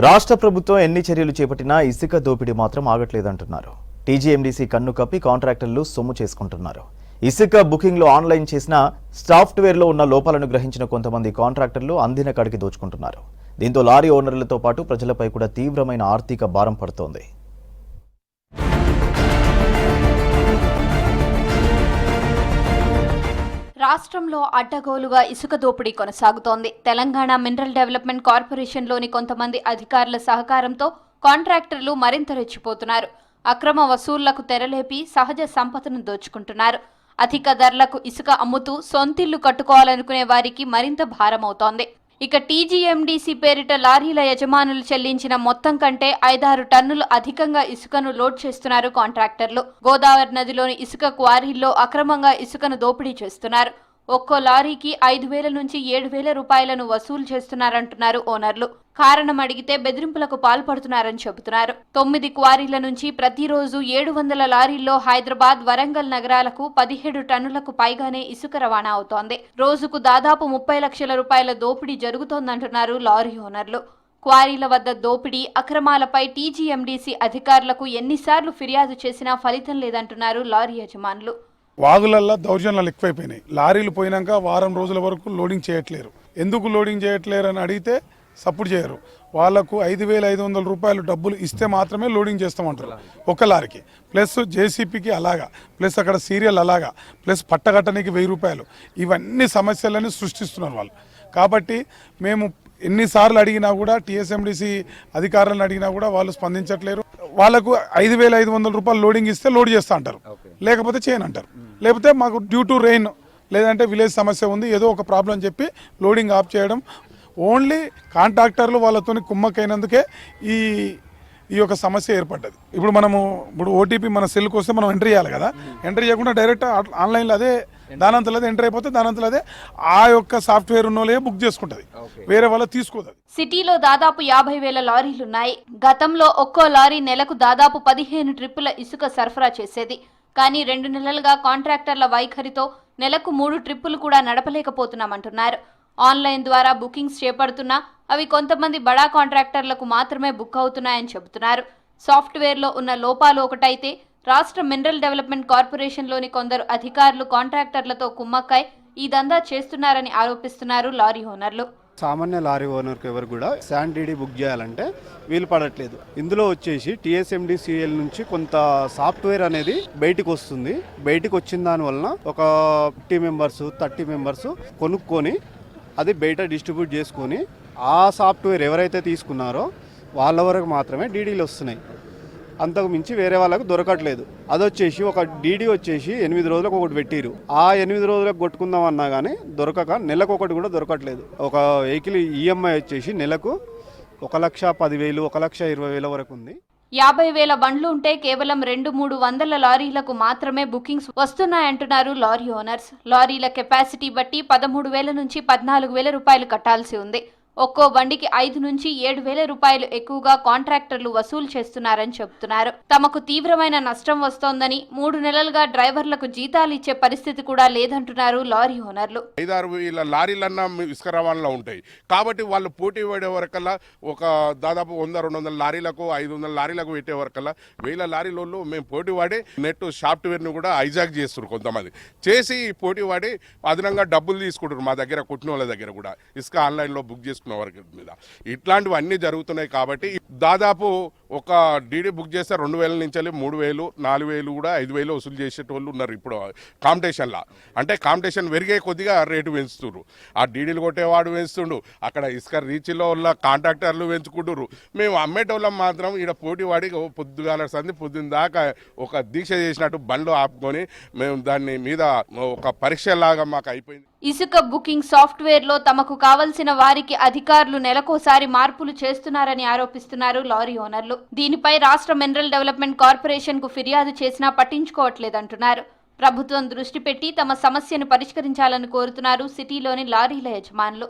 రాష్ట్ర ప్రభుత్వం ఎన్ని చర్యలు చేపట్టినా ఇసుక దోపిడీ మాత్రం ఆగట్లేదంటున్నారు. టీజీఎండీసీ కన్ను కప్పి కాంట్రాక్టర్లు సొమ్ము చేసుకుంటున్నారు. ఇసుక బుకింగ్లో ఆన్లైన్ చేసిన సాఫ్ట్వేర్లో ఉన్న లోపాలను గ్రహించిన కొంతమంది కాంట్రాక్టర్లు అందిన కాడికి దోచుకుంటున్నారు. దీంతో లారీ ఓనర్లతో పాటు ప్రజలపై కూడా తీవ్రమైన ఆర్థిక భారం పడుతోంది. రాష్ట్రంలో అడ్డగోలుగా ఇసుక దోపిడీ కొనసాగుతోంది. తెలంగాణ మినరల్ డెవలప్మెంట్ కార్పొరేషన్లోని కొంతమంది అధికారుల సహకారంతో కాంట్రాక్టర్లు మరింత రెచ్చిపోతున్నారు. అక్రమ వసూళ్లకు తెరలేపి సహజ సంపదను దోచుకుంటున్నారు. అధిక ధరలకు ఇసుక అమ్ముతూ సొంతిల్లు కట్టుకోవాలనుకునే వారికి మరింత భారమవుతోంది. ఇక టీజీఎండీసీ పేరిట లారీల యజమానులు చెల్లించిన మొత్తం కంటే 5-6 టన్నులు అధికంగా ఇసుకను లోడ్ చేస్తున్నారు కాంట్రాక్టర్లు. గోదావరి నదిలోని ఇసుక క్వారీల్లో అక్రమంగా ఇసుకను దోపిడీ చేస్తున్నారు. ఒక్కో లారీకి 5,000 నుంచి 7,000 రూపాయలను వసూలు చేస్తున్నారంటున్నారు ఓనర్లు. కారణం అడిగితే బెదిరింపులకు పాల్పడుతున్నారని చెబుతున్నారు. 9 క్వారీల నుంచి ప్రతిరోజు 700 లారీల్లో హైదరాబాద్, వరంగల్ నగరాలకు 17 టన్నులకు పైగానే ఇసుక రవాణా అవుతోంది. రోజుకు దాదాపు 30 లక్షల రూపాయల దోపిడీ జరుగుతోందంటున్నారు లారీ ఓనర్లు. క్వారీల వద్ద దోపిడీ, అక్రమాలపై టీజీఎండీసీ అధికారులకు ఎన్నిసార్లు ఫిర్యాదు చేసినా ఫలితం లేదంటున్నారు లారీ యజమానులు. వాగులల్లో దౌర్జన్యాలు ఎక్కువైపోయినాయి. లారీలు పోయినాక వారం రోజుల వరకు లోడింగ్ చేయట్లేరు. ఎందుకు లోడింగ్ చేయట్లేరు అని అడిగితే సపోర్ట్ చేయరు. వాళ్లకు 5,500 రూపాయలు డబ్బులు ఇస్తే మాత్రమే లోడింగ్ చేస్తామంటారు ఒక లారీకి. ప్లస్ జేసీపీకి అలాగా, ప్లస్ అక్కడ సీరియల్ అలాగా, ప్లస్ పట్టగట్టనికి 1000 రూపాయలు. ఇవన్నీ సమస్యలని సృష్టిస్తున్నారు వాళ్ళు. కాబట్టి మేము ఎన్నిసార్లు అడిగినా కూడా, టీఎస్ఎండీసీ అధికారులను అడిగినా కూడా వాళ్ళు స్పందించట్లేరు. వాళ్ళకు 5,500 రూపాయలు లోడింగ్ ఇస్తే లోడ్ చేస్తా అంటారు, లేకపోతే చేయనంటారు. లేకపోతే మాకు డ్యూ టు రెయిన్ లేదంటే విలేజ్ సమస్య ఉంది, ఏదో ఒక ప్రాబ్లం చెప్పి లోడింగ్ ఆఫ్ చేయడం. ఓన్లీ కాంట్రాక్టర్లు వాళ్ళతో కుమ్మక్కైనందుకే ఈ యొక్క సమస్య ఏర్పడ్డది. ఇప్పుడు ఓటీపీ మన సెల్కి వస్తే మనం ఎంట్రీ చేయాలి కదా. ఎంట్రీ చేయకుండా డైరెక్ట్ ఆన్లైన్లో అదే దానంతలో అదే ఎంటర్ అయిపోతే దానంతలో అదే ఆ యొక్క సాఫ్ట్వేర్ ఉన్నోళ్ళే బుక్ చేసుకుంటుంది, వేరే వాళ్ళు తీసుకోదు. సిటీలో దాదాపు 50,000 లారీలున్నాయి. గతంలో ఒక్కో లారీ నెలకు దాదాపు 15 ట్రిప్పుల ఇసుక సరఫరా చేసేది. కానీ 2 నెలలుగా కాంట్రాక్టర్ల వైఖరితో నెలకు 3 ట్రిప్పులు కూడా నడపలేకపోతున్నామంటున్నారు. ఆన్లైన్ ద్వారా బుకింగ్స్ చేపడుతున్నా అవి కొంతమంది బడా కాంట్రాక్టర్లకు మాత్రమే బుక్ అవుతున్నాయని చెబుతున్నారు. సాఫ్ట్వేర్లో ఉన్న లోపాలు ఒకటైతే, రాష్ట్ర మినరల్ డెవలప్మెంట్ కార్పొరేషన్లోని కొందరు అధికారులు కాంట్రాక్టర్లతో కుమ్మక్కై ఈ దందా చేస్తున్నారని ఆరోపిస్తున్నారు లారీ ఓనర్లు. సామాన్య లారీ ఓనర్కి ఎవరు కూడా శాండ్ డీడీ బుక్ చేయాలంటే వీలు పడట్లేదు. ఇందులో వచ్చేసి టీఎస్ఎండీసీఎల్ నుంచి కొంత సాఫ్ట్వేర్ అనేది బయటికి వస్తుంది. బయటికి వచ్చిన దాని వలన ఒక 50 మెంబర్స్ 30 మెంబర్స్ కొనుక్కొని అది బయట డిస్ట్రిబ్యూట్ చేసుకొని ఆ సాఫ్ట్వేర్ ఎవరైతే తీసుకున్నారో వాళ్ళ వరకు మాత్రమే డీడీలు వస్తున్నాయి. అంతకు మించి వేరే వాళ్ళకు దొరకట్లేదు. అది వచ్చేసి ఒక డీడీ వచ్చేసి 8 రోజులకు ఒకటి పెట్టిరు. ఆ 8 రోజులకు కొట్టుకుందాం అన్నా కానీ దొరకక నెలకు ఒకటి కూడా దొరకట్లేదు. ఒక వెహికల్ ఈఎంఐ వచ్చేసి నెలకు 1,10,000 1,20,000 వరకు ఉంది. 50,000 బండ్లు ఉంటే కేవలం 200-300 లారీలకు మాత్రమే బుకింగ్స్ వస్తున్నాయంటున్నారు లారీ ఓనర్స్. లారీల కెపాసిటీ బట్టి 13,000 నుంచి 14,000 రూపాయలు కట్టాల్సి ఉంది. ఒక్కో బండికి 5 నుంచి 7,000 రూపాయలు ఎక్కువగా కాంట్రాక్టర్లు వసూలు చేస్తున్నారని చెబుతున్నారు. తమకు తీవ్రమైన నష్టం వస్తోందని, 3 నెలలుగా డ్రైవర్లకు జీతాలు ఇచ్చే పరిస్థితి కూడా లేదంటున్నారు లారీ ఓనర్లు. 5-6 లారీలన్నా ఇసుక రవాణాలో ఉంటాయి కాబట్టి వాళ్ళు పోటీ పడే వరకల్లా ఒక దాదాపు 100-200 లారీలకు 500 లారీలకు పెట్టే వరకల్లా 1000 లారీలలో మేము పోటీ పడి నెట్ సాఫ్ట్వేర్ను కూడా హైజాక్ చేస్తున్నారు. కొంతమంది చేసి పోటీ పడి అదనంగా డబ్బులు తీసుకుంటారు మా దగ్గర, కుట్టిన వాళ్ళ దగ్గర కూడా ఇసుక ఆన్లైన్లో బుక్ చేసుకున్న వరకు మీద. ఇట్లాంటివి అన్నీ జరుగుతున్నాయి కాబట్టి దాదాపు ఒక డీడీ బుక్ చేస్తే 2,000 నుంచి 3,000 4,000 కూడా 5,000 వసూలు చేసేటోళ్ళు ఉన్నారు. ఇప్పుడు కాంపిటీషన్లా అంటే కాంపిటీషన్ పెరిగే కొద్దిగా రేటు పెంచుతున్నారు. ఆ డీడీలు కొట్టేవాడు పెంచుతుండు, అక్కడ ఇసుక రీచ్లో ఉన్న కాంట్రాక్టర్లు పెంచుకుంటున్నారు. మేము అమ్మేటోళ్ళం మాత్రం ఇక్కడ పోటీ వాడి పొద్దుగాల సంది పొద్దున్న దాకా ఒక దీక్ష చేసినట్టు బండ్లు ఆపుకొని మేము దాన్ని మీద ఒక పరీక్షలాగా మాకు అయిపోయింది. ఇసుక బుకింగ్ సాఫ్ట్వేర్లో తమకు కావలసిన వారికి అధికారులు నెలకోసారి మార్పులు చేస్తున్నారని ఆరోపిస్తున్నారు లారీ ఓనర్లు. దీనిపై రాష్ట్ర మినరల్ డెవలప్మెంట్ కార్పొరేషన్ కు ఫిర్యాదు చేసినా పట్టించుకోవట్లేదంటున్నారు. ప్రభుత్వం దృష్టి పెట్టి తమ సమస్యను పరిష్కరించాలని కోరుతున్నారు సిటీలోని లారీల యజమానులు.